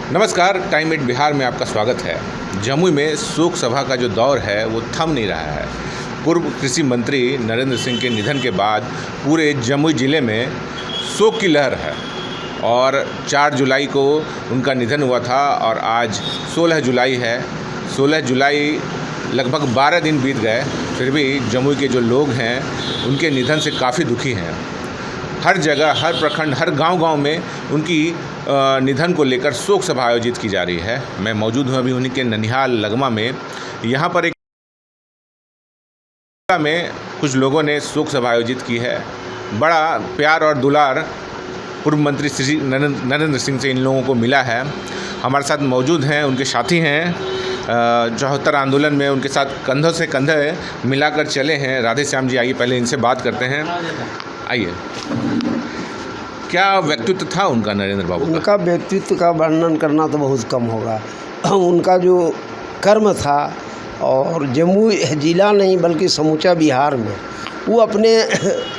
नमस्कार, time eight Bihar में आपका स्वागत है। जमुई में शोक सभा का जो दौर है वो थम नहीं रहा है। पूर्व कृषि मंत्री नरेंद्र सिंह के निधन के बाद पूरे जमुई ज़िले में शोक की लहर है और 4 जुलाई को उनका निधन हुआ था और आज 16 जुलाई है। 16 जुलाई लगभग 12 दिन बीत गए, फिर भी जमुई के जो लोग हैं उनके निधन से काफ़ी दुखी हैं। हर जगह, हर प्रखंड, हर गांव-गांव में उनकी निधन को लेकर शोक सभा आयोजित की जा रही है। मैं मौजूद हूं अभी उन्हीं के ननिहाल लगमा में। यहाँ पर एक में कुछ लोगों ने शोक सभा आयोजित की है। बड़ा प्यार और दुलार पूर्व मंत्री श्री नरेंद्र सिंह से इन लोगों को मिला है। हमारे साथ मौजूद हैं, उनके साथी हैं, 74 आंदोलन में उनके साथ कंधों से कंधे मिलाकर चले हैं। राधे श्याम जी, आइए पहले इनसे बात करते हैं। आइए, क्या व्यक्तित्व था उनका, नरेंद्र बाबू का? उनका व्यक्तित्व का वर्णन करना तो बहुत कम होगा। उनका जो कर्म था, और जमुई जिला नहीं बल्कि समूचा बिहार में वो अपने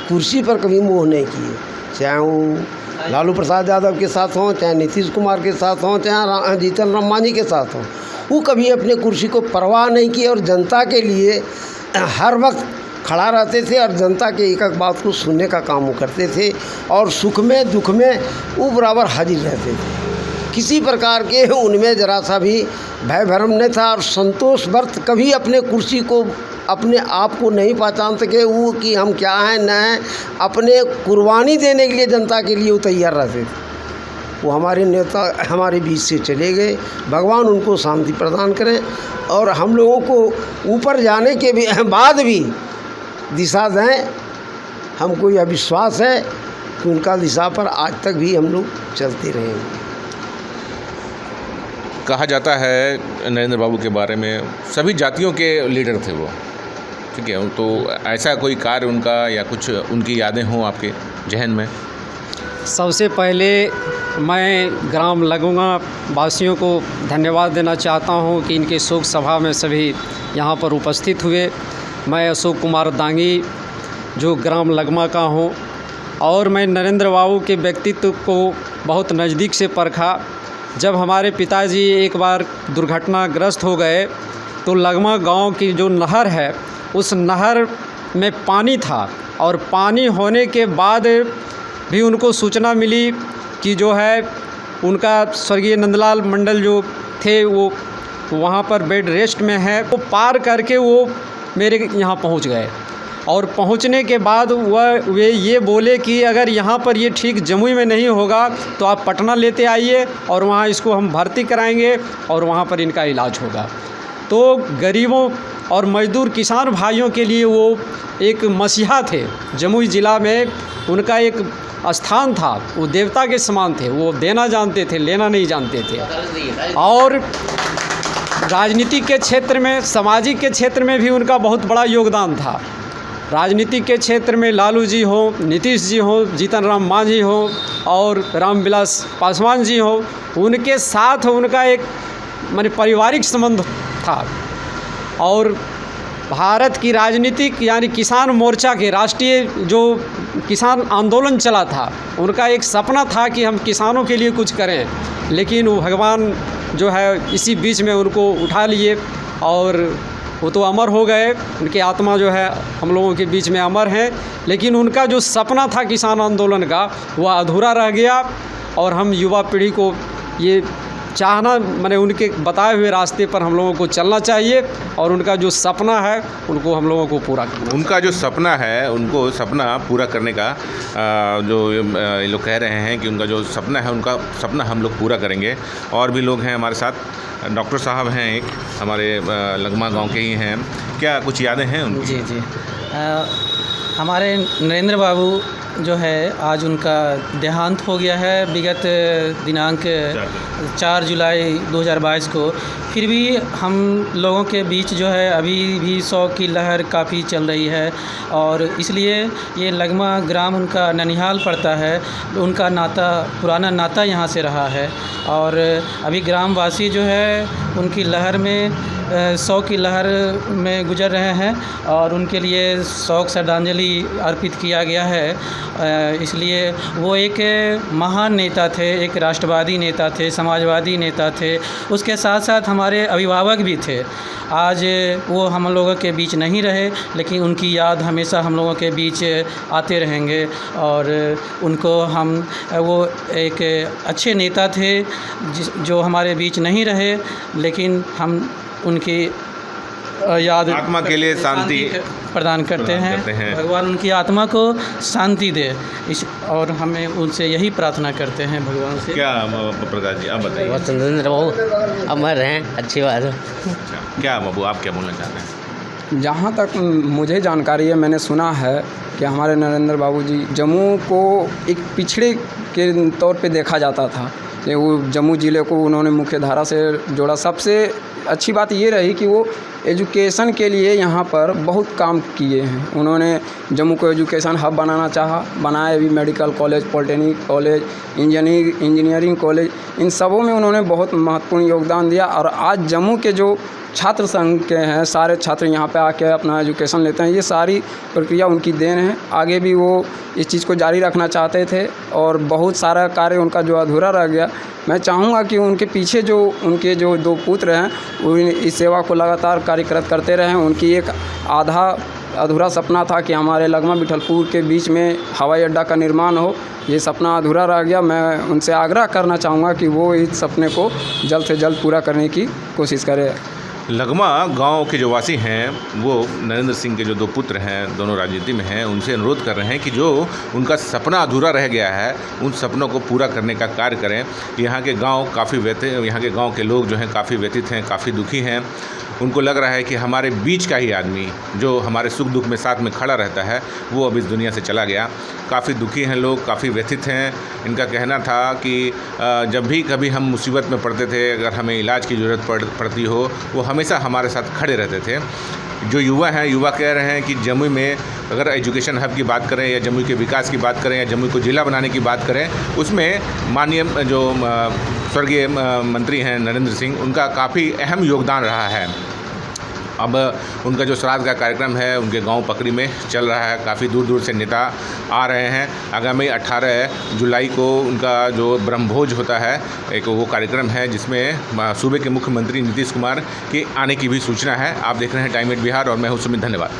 कुर्सी पर कभी मोह नहीं किए। चाहे वो लालू प्रसाद यादव के साथ हों, चाहे नीतीश कुमार के साथ हों, चाहे जीतन राम मांझी के साथ हों, वो कभी अपने कुर्सी को परवाह नहीं की और जनता के लिए हर वक्त खड़ा रहते थे और जनता के एक एक बात को सुनने का काम वो करते थे और सुख में दुख में वो बराबर हाजिर रहते थे। किसी प्रकार के उनमें ज़रा सा भी भय भ्रम नहीं था और संतोष वर्त कभी अपने कुर्सी को, अपने आप को नहीं पहचान सके वो कि हम क्या हैं न हैं। अपने कुर्बानी देने के लिए जनता के लिए वो तैयार रहते थे। वो हमारे नेता हमारे बीच से चले गए, भगवान उनको शांति प्रदान करें और हम लोगों को ऊपर जाने के बाद भी दिशा दें। हमको यह विश्वास है कि उनका दिशा पर आज तक भी हम लोग चलते रहेंगे। कहा जाता है नरेंद्र बाबू के बारे में सभी जातियों के लीडर थे वो, ठीक है। तो ऐसा कोई कार्य उनका या कुछ उनकी यादें हों आपके जहन में? सबसे पहले मैं ग्राम लगमा वासियों को धन्यवाद देना चाहता हूं कि इनके शोक सभा में सभी यहां पर उपस्थित हुए। मैं अशोक कुमार दांगी जो ग्राम लगमा का हूं और मैं नरेंद्र बाबू के व्यक्तित्व को बहुत नज़दीक से परखा। जब हमारे पिताजी एक बार दुर्घटनाग्रस्त हो गए तो लगमा गांव की जो नहर है उस नहर में पानी था और पानी होने के बाद भी उनको सूचना मिली कि जो है उनका स्वर्गीय नंदलाल मंडल जो थे वो वहाँ पर बेड रेस्ट में है। वो पार करके वो मेरे यहाँ पहुँच गए और पहुँचने के बाद वे ये बोले कि अगर यहाँ पर ये ठीक जमुई में नहीं होगा तो आप पटना लेते आइए और वहाँ इसको हम भर्ती कराएंगे और वहाँ पर इनका इलाज होगा। तो गरीबों और मजदूर किसान भाइयों के लिए वो एक मसीहा थे। जमुई ज़िला में उनका एक स्थान था, वो देवता के समान थे। वो देना जानते थे, लेना नहीं जानते थे। और राजनीति के क्षेत्र में, सामाजिक के क्षेत्र में भी उनका बहुत बड़ा योगदान था। राजनीति के क्षेत्र में लालू जी हों, नीतीश जी हों, जीतन राम मांझी हों और रामविलास पासवान जी हों, उनके साथ उनका एक माने पारिवारिक संबंध था। और भारत की राजनीतिक यानी किसान मोर्चा के राष्ट्रीय जो किसान आंदोलन चला था, उनका एक सपना था कि हम किसानों के लिए कुछ करें, लेकिन वो भगवान जो है इसी बीच में उनको उठा लिए और वो तो अमर हो गए। उनकी आत्मा जो है हम लोगों के बीच में अमर है, लेकिन उनका जो सपना था किसान आंदोलन का वह अधूरा रह गया। और हम युवा पीढ़ी को ये चाहना, माने उनके बताए हुए रास्ते पर हम लोगों को चलना चाहिए और उनका जो सपना है उनको हम लोगों को पूरा करना। उनका जो सपना है, उनको सपना पूरा करने का जो ये लोग कह रहे हैं कि उनका जो सपना है, उनका सपना हम लोग पूरा करेंगे। और भी लोग हैं हमारे साथ। डॉक्टर साहब हैं एक, हमारे लगमा गांव के ही हैं। क्या कुछ यादें हैं उनकी? जी हमारे नरेंद्र बाबू जो है आज उनका देहांत हो गया है विगत दिनांक 4 जुलाई 2022 को। फिर भी हम लोगों के बीच जो है अभी भी शोक की लहर काफ़ी चल रही है और इसलिए ये लगमा ग्राम उनका ननिहाल पड़ता है। उनका नाता, पुराना नाता यहाँ से रहा है और अभी ग्रामवासी जो है उनकी लहर में 100 की लहर में गुजर रहे हैं और उनके लिए शोक श्रद्धांजलि अर्पित किया गया है। इसलिए वो एक महान नेता थे, एक राष्ट्रवादी नेता थे, समाजवादी नेता थे, उसके साथ साथ हमारे अभिभावक भी थे। आज वो हम लोगों के बीच नहीं रहे, लेकिन उनकी याद हमेशा हम लोगों के बीच आते रहेंगे और उनको वो एक अच्छे नेता थे जो हमारे बीच नहीं रहे, लेकिन हम उनकी याद आत्मा के लिए शांति प्रदान करते हैं। भगवान उनकी आत्मा को शांति दे और हमें उनसे यही प्रार्थना करते हैं भगवान से। क्या प्रकाश जी आप बताइए। बहुत नरेंद्र बाबू अमर हैं, अच्छी बात है। अच्छा, क्या बाबू आप क्या बोलना चाहते हैं? जहाँ तक मुझे जानकारी है, मैंने सुना है कि हमारे नरेंद्र बाबू जी जम्मू को एक पिछड़े के तौर पे देखा जाता था। ये वो जम्मू ज़िले को उन्होंने मुख्य धारा से जोड़ा। सबसे अच्छी बात ये रही कि वो एजुकेशन के लिए यहाँ पर बहुत काम किए हैं। उन्होंने जम्मू को एजुकेशन हब बनाना चाहा, बनाए भी। Medical college, polytechnic college, engineering college, इन सबों में उन्होंने बहुत महत्वपूर्ण योगदान दिया। और आज जम्मू के जो छात्र संघ के हैं, सारे छात्र यहाँ पे आके अपना एजुकेशन लेते हैं। ये सारी प्रक्रिया उनकी देन है। आगे भी वो इस चीज़ को जारी रखना चाहते थे और बहुत सारा कार्य उनका जो अधूरा रह गया, मैं चाहूँगा कि उनके पीछे जो उनके जो 2 पुत्र हैं वो इस सेवा को लगातार कार्यरत करते रहें। उनकी एक आधा अधूरा सपना था कि हमारे लगमा बिठलपुर के बीच में हवाई अड्डा का निर्माण हो। ये सपना अधूरा रह गया। मैं उनसे आग्रह करना चाहूँगा कि वो इस सपने को जल्द से जल्द पूरा करने की कोशिश करें। लगमा गांव के जो वासी हैं वो नरेंद्र सिंह के जो 2 पुत्र हैं, दोनों राजनीति में हैं, उनसे अनुरोध कर रहे हैं कि जो उनका सपना अधूरा रह गया है उन सपनों को पूरा करने का कार्य करें। यहाँ के गांव यहाँ के गांव के लोग जो हैं काफ़ी व्यथित हैं, काफ़ी दुखी हैं। उनको लग रहा है कि हमारे बीच का ही आदमी जो हमारे सुख दुख में साथ में खड़ा रहता है वो अब इस दुनिया से चला गया। काफ़ी दुखी हैं लोग, काफ़ी व्यथित हैं। इनका कहना था कि जब भी कभी हम मुसीबत में पड़ते थे, अगर हमें इलाज की ज़रूरत पड़ती हो, वो हमेशा हमारे साथ खड़े रहते थे। जो युवा हैं, युवा कह रहे हैं कि जम्मू में अगर एजुकेशन हब की बात करें या जम्मू के विकास की बात करें या जम्मू को ज़िला बनाने की बात करें, उसमें माननीय जो स्वर्गीय मंत्री हैं नरेंद्र सिंह, उनका काफ़ी अहम योगदान रहा है। अब उनका जो श्राद्ध का कार्यक्रम है उनके गांव पकड़ी में चल रहा है। काफ़ी दूर दूर से नेता आ रहे हैं। आगामी 18 जुलाई को उनका जो ब्रह्मभोज होता है, एक वो कार्यक्रम है जिसमें सूबे के मुख्यमंत्री नीतीश कुमार के आने की भी सूचना है। आप देख रहे हैं टाइम 8 बिहार और मैं हूं सुमित। धन्यवाद।